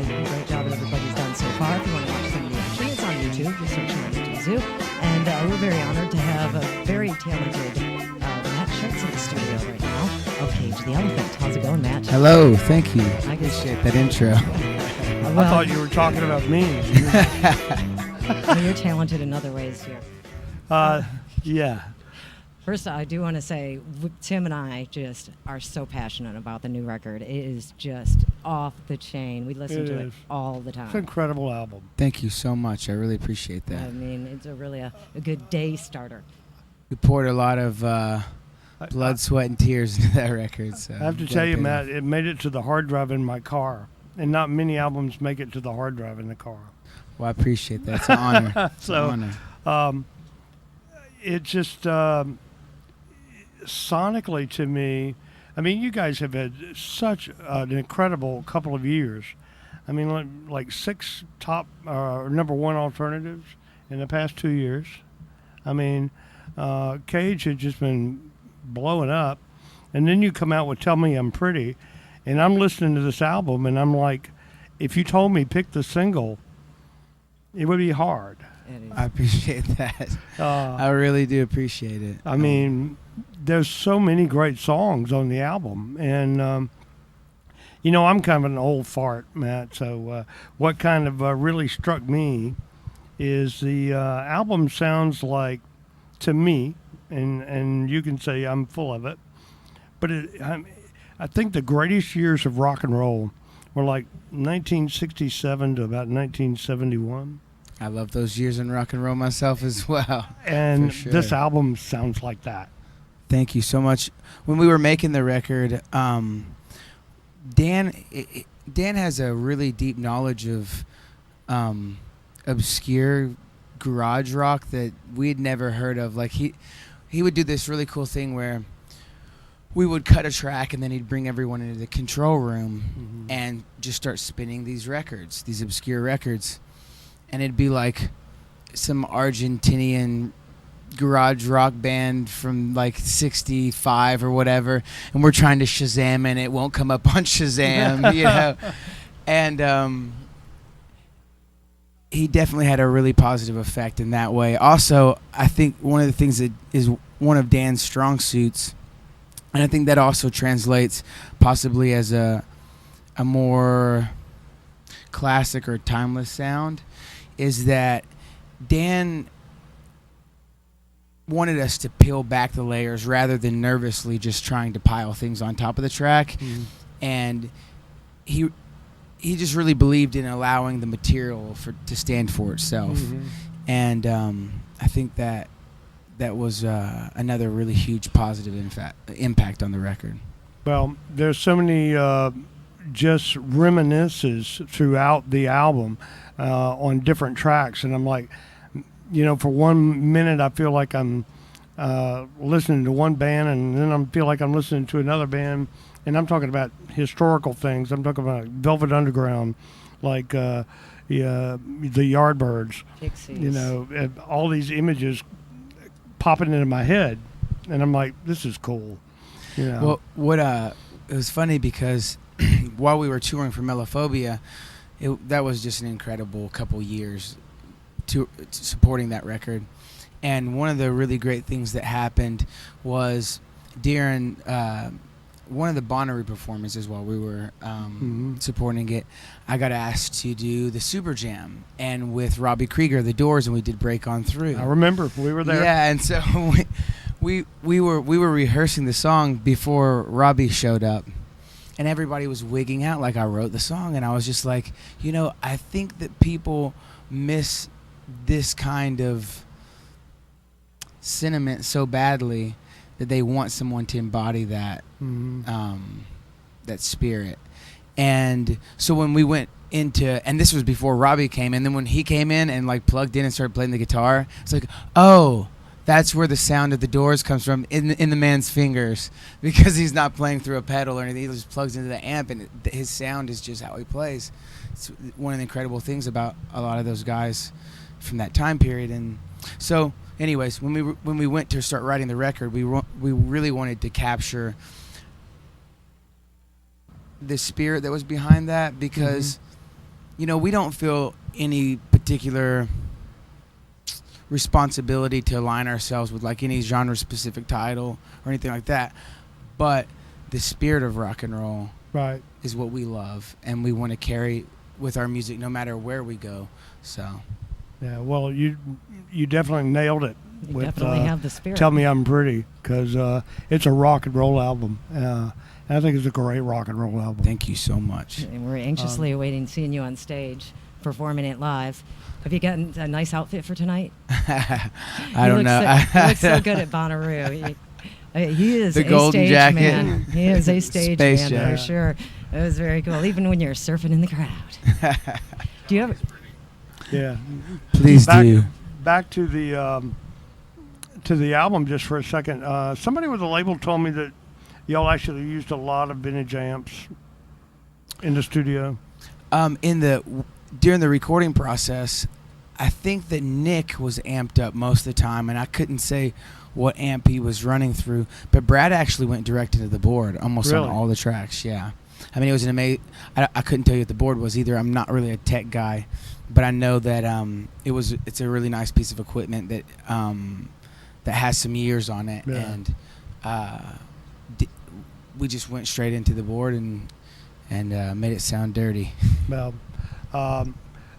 great job everybody's done so far. If you want to watch some of the action, it's on YouTube. Just search Manatee Zoo. And we're very honored to have a very talented Matt Schultz in the studio right now of Cage the Elephant. How's it going, Matt? Hello, thank you. I appreciate that intro. I thought you were talking about me. Well, you're talented in other ways here. Yeah. First, I do want to say, Tim and I just are so passionate about the new record. It is just off the chain. We listen to it all the time. It's an incredible album. Thank you so much. I really appreciate that. I mean, it's really a good day starter. We poured a lot of blood, sweat, and tears into that record. So I have to tell you, Matt, it made it to the hard drive in my car. And not many albums make it to the hard drive in the car. Well, I appreciate that. It's an honor. It's an honor. It just, sonically to me, I mean, you guys have had such an incredible couple of years. I mean, like 6 top number 1 alternatives in the past 2 years. I mean, Cage had just been blowing up. And then you come out with Tell Me I'm Pretty. And I'm listening to this album, and I'm like, if you told me pick the single, it would be hard. I appreciate that. I really do appreciate it. I mean, there's so many great songs on the album. And, you know, I'm kind of an old fart, Matt. So what kind of really struck me is the album sounds like, to me, and you can say I'm full of it, but I think the greatest years of rock and roll were like 1967 to about 1971. I love those years in rock and roll myself as well. And sure. This album sounds like that. Thank you so much. When we were making the record, Dan has a really deep knowledge of obscure garage rock that we'd never heard of. Like he would do this really cool thing where we would cut a track and then he'd bring everyone into the control room and just start spinning these records, these obscure records. And it'd be like some Argentinian garage rock band from like 65 or whatever. And we're trying to Shazam and it won't come up on Shazam, you know. And he definitely had a really positive effect in that way. Also, I think one of the things that is one of Dan's strong suits, and I think that also translates possibly as a more classic or timeless sound, is that Dan wanted us to peel back the layers rather than nervously just trying to pile things on top of the track. And he just really believed in allowing the material to stand for itself. And I think that was another really huge positive impact on the record. Well, there's so many just reminiscences throughout the album on different tracks, and I'm like, you know, for 1 minute I feel like I'm listening to one band, and then I feel like I'm listening to another band, and I'm talking about historical things. I'm talking about Velvet Underground, like the Yardbirds, Pixies. You know, and all these images popping into my head, and I'm like, this is cool. You know? Well, it was funny because while we were touring for Melophobia, that was just an incredible couple years to supporting that record. And one of the really great things that happened was during one of the Bonnaroo performances while we were supporting it, I got asked to do the Super Jam, and with Robbie Krieger, The Doors, and we did Break On Through. I remember we were there. Yeah, and so we were rehearsing the song before Robbie showed up, and everybody was wigging out like I wrote the song, and I was just like, you know, I think that people miss this kind of sentiment so badly that they want someone to embody that that spirit. And so when we went into, and this was before Robbie came in, then when he came in and like plugged in and started playing the guitar, it's like, oh, that's where the sound of The Doors comes from, in the man's fingers, because he's not playing through a pedal or anything. He just plugs into the amp, and his sound is just how he plays. It's one of the incredible things about a lot of those guys from that time period. And so anyways, when we went to start writing the record, we really wanted to capture the spirit that was behind that, because we don't feel any particular responsibility to align ourselves with like any genre-specific title or anything like that. But the spirit of rock and roll Right. is what we love, and we want to carry with our music no matter where we go. So Yeah. Well, you definitely nailed it. You definitely have the spirit. Tell Me I'm Pretty, because it's a rock and roll album. I think it's a great rock and roll album. thank you so much. And we're anxiously awaiting seeing you on stage, performing it live. Have you gotten a nice outfit for tonight? I don't know. He looks so good at Bonnaroo. He is The a golden stage jacket. man. He is a stage Space man Jam. for sure. It was very cool, even when you're surfing in the crowd. Do you ever? Yeah. Please do. Back to the album just for a second. Somebody with a label told me that y'all actually used a lot of vintage amps in the studio. During the recording process, I think that Nick was amped up most of the time, and I couldn't say what amp he was running through. But Brad actually went direct into the board almost Really? on all the tracks. Yeah, I mean it was an amazing. I couldn't tell you what the board was either. I'm not really a tech guy, but I know that it's a really nice piece of equipment that that has some years on it, Yeah. and we just went straight into the board and made it sound dirty. Well,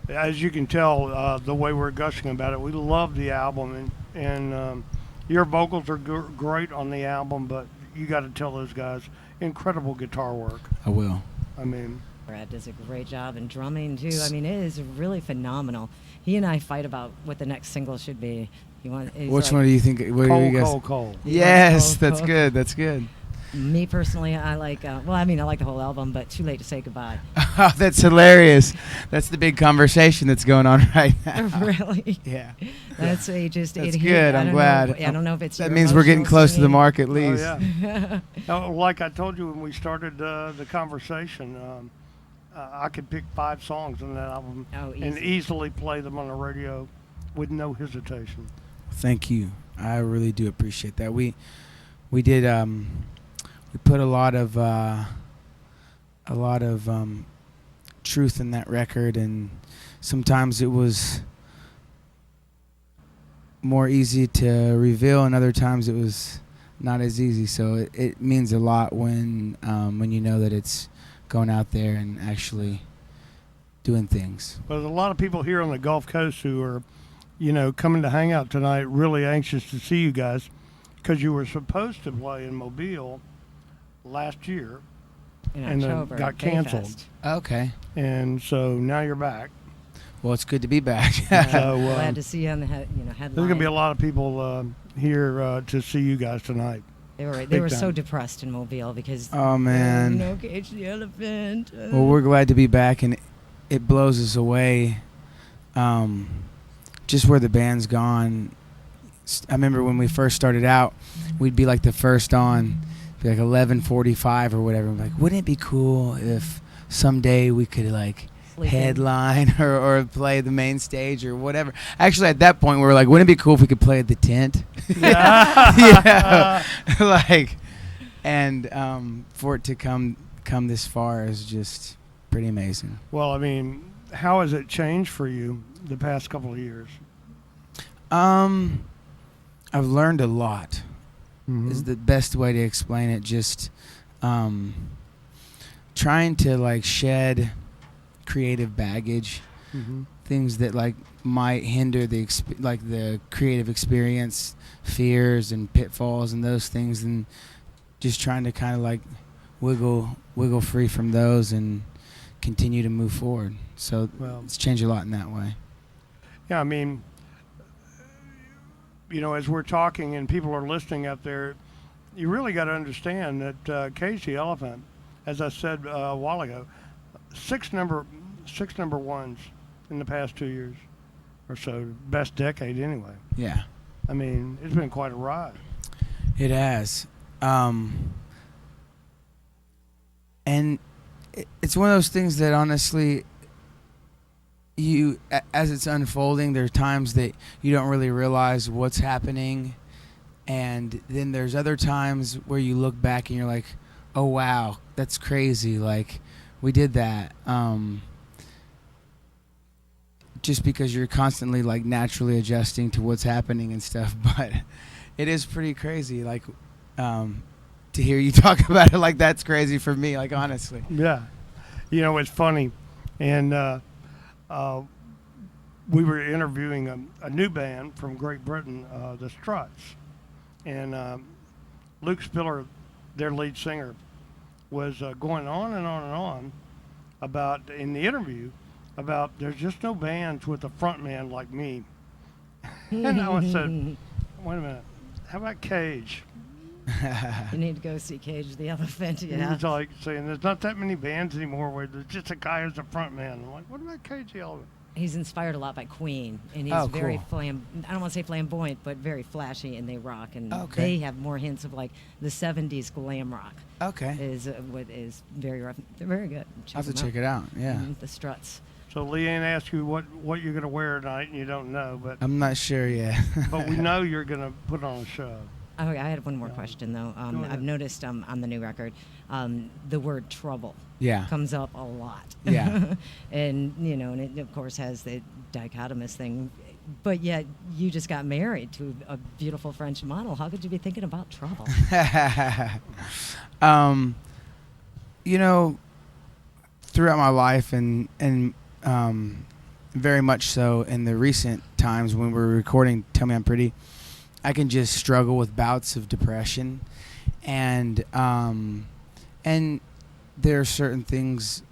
as you can tell, the way we're gushing about it, we love the album, and your vocals are great on the album, but you got to tell those guys, incredible guitar work. I will. I mean, Brad does a great job in drumming too. I mean, it is really phenomenal. He and I fight about what the next single should be. Which one do you think? What do you guys? Cole. Yes, Cold, that's cold. good. That's good. Me personally, I like. I like the whole album, but Too Late to Say Goodbye. Oh, that's hilarious. That's the big conversation that's going on right now. Really? Yeah. That's That's good. good. I'm glad. I don't know if it's. That your means we're getting emotional close to the singing. mark at Oh, least. yeah. Like I told you when we started the conversation, I could pick 5 songs on that album and Easy. easily play them on the radio with no hesitation. Thank you. I really do appreciate that. We did. We put a lot of truth in that record, and sometimes it was more easy to reveal, and other times it was not as easy. So it means a lot when you know that it's going out there and actually doing things. But there's a lot of people here on the Gulf Coast who are, coming to hang out tonight, really anxious to see you guys, because you were supposed to play in Mobile last year, In and then October, got Bay canceled. Fest. Okay. And so now you're back. Well, it's good to be back. So Glad to see you on the headline. there's going to be a lot of people here to see you guys tonight. They big were so time. depressed in Mobile because Oh, man. Cage the Elephant. Well, we're glad to be back, and it blows us away. Just where the band's gone. I remember when we first started out, we'd be like the first on, be like 11:45 or whatever. I'm like, wouldn't it be cool if someday we could like Sleep in. headline or play the main stage or whatever? Actually, at that point, we were like, wouldn't it be cool if we could play at the tent? Yeah, like, and for it to come this far is just pretty amazing. Well, I mean, how has it changed for you the past couple of years? I've learned a lot. Mhm. Is the best way to explain it. Just trying to like shed creative baggage, Mhm. things that like might hinder the creative experience, fears and pitfalls and those things, and just trying to kind of like wiggle free from those and continue to move forward. So Well, it's changed a lot in that way. yeah, I mean, as we're talking and people are listening out there, you really got to understand that Cage the Elephant, as I said a while ago, six number ones in the past 2 years or so, best decade anyway. Yeah, I mean, it's been quite a ride. it has. And it's one of those things that honestly, as it's unfolding, there are times that you don't really realize what's happening, and then there's other times where you look back and you're like, oh wow, that's crazy, like we did that. just because you're constantly like naturally adjusting to what's happening and stuff. But it is pretty crazy, like to hear you talk about it. Like that's crazy for me, like honestly. Yeah, it's funny, and we were interviewing a new band from Great Britain, the Struts, and Luke Spiller, their lead singer, was going on and on and on about, in the interview, about there's just no bands with a front man like me. And I said, wait a minute, how about Cage? You need to go see Cage the Elephant, yeah. He's like saying there's not that many bands anymore where there's just a guy who's a front man. I'm like, what about Cage the Elephant? He's inspired a lot by Queen, and he's very I don't want to say flamboyant, but very flashy, and they rock, and they have more hints of like the 70s glam rock. Okay. Is what is very rough. They're very good. I'll have to check it out, yeah. The Struts. So Leanne asked you what you're going to wear tonight, and you don't know, but I'm not sure yet. but we know you're going to put on a show. Oh, I had one more question, though. I've noticed on the new record, the word trouble comes up a lot. Yeah. And, and it, of course, has the dichotomous thing. But yet, you just got married to a beautiful French model. How could you be thinking about trouble? Throughout my life and very much so in the recent times when we're recording Tell Me I'm Pretty, I can just struggle with bouts of depression, and there are certain things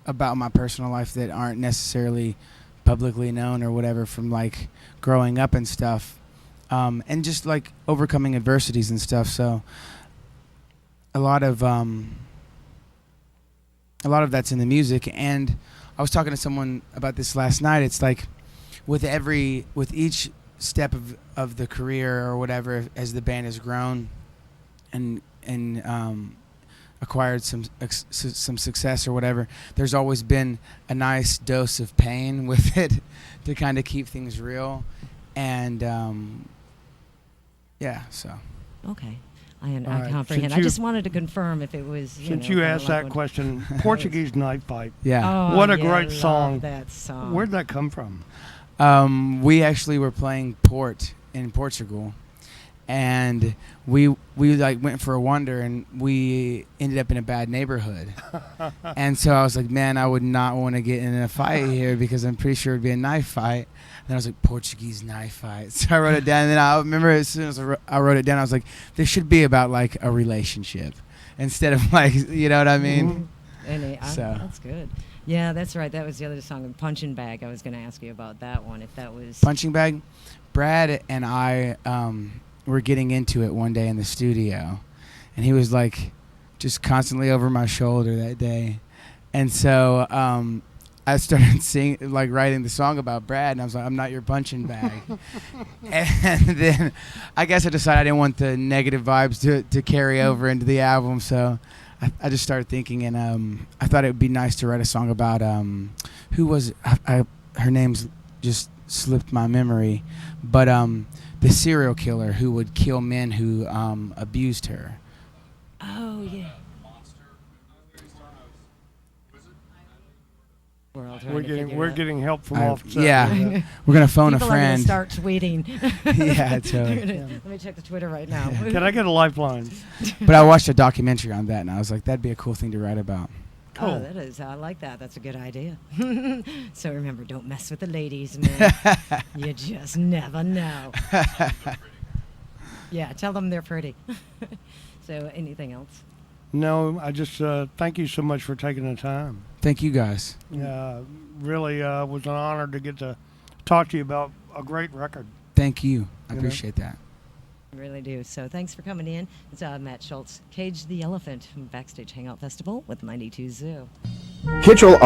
about my personal life that aren't necessarily publicly known or whatever from like growing up and stuff, and just like overcoming adversities and stuff. So a lot of that's in the music. And I was talking to someone about this last night. It's like with each step of the career or whatever, as the band has grown and acquired some success or whatever, there's always been a nice dose of pain with it to kind of keep things real. And so okay, I comprehend. I just wanted to confirm if it was since you asked that question. Portuguese Night Fight. Yeah. What a great song. That song. Where'd that come from? We actually were playing Port in Portugal, and we like went for a wander, and we ended up in a bad neighborhood. And so I was like, man, I would not want to get in a fight here because I'm pretty sure it'd be a knife fight. And I was like, Portuguese knife fight. So I wrote it down, and then I remember as soon as I wrote it down, I was like, this should be about like a relationship instead of like, you know what I mean? Mm-hmm. That's good. Yeah, that's right. That was the other song, Punchin' Bag. I was going to ask you about that one, if that was... Punching Bag? Brad and I were getting into it one day in the studio, and he was like just constantly over my shoulder that day. And so I started writing the song about Brad, and I was like, I'm not your punching bag. And then I guess I decided I didn't want the negative vibes to carry over into the album, so I just started thinking, and I thought it would be nice to write a song about who was her name's just slipped my memory, but the serial killer who would kill men who abused her. Oh yeah. We're getting help from offset. Yeah, we're gonna phone People a friend. People are gonna start tweeting. Yeah, totally. Let me check the Twitter right now. Can I get a lifeline? But I watched a documentary on that, and I was like, that'd be a cool thing to write about. Cool. Oh, that is. I like that. That's a good idea. So remember, don't mess with the ladies, man. You just never know. Yeah, tell them they're pretty. So anything else? No, I just thank you so much for taking the time. Thank you guys. Really was an honor to get to talk to you about a great record. Thank you. I appreciate that. I really do. So thanks for coming in. It's Matt Schultz, Cage the Elephant from Backstage Hangout Festival with 92 Zoo. Kitchell.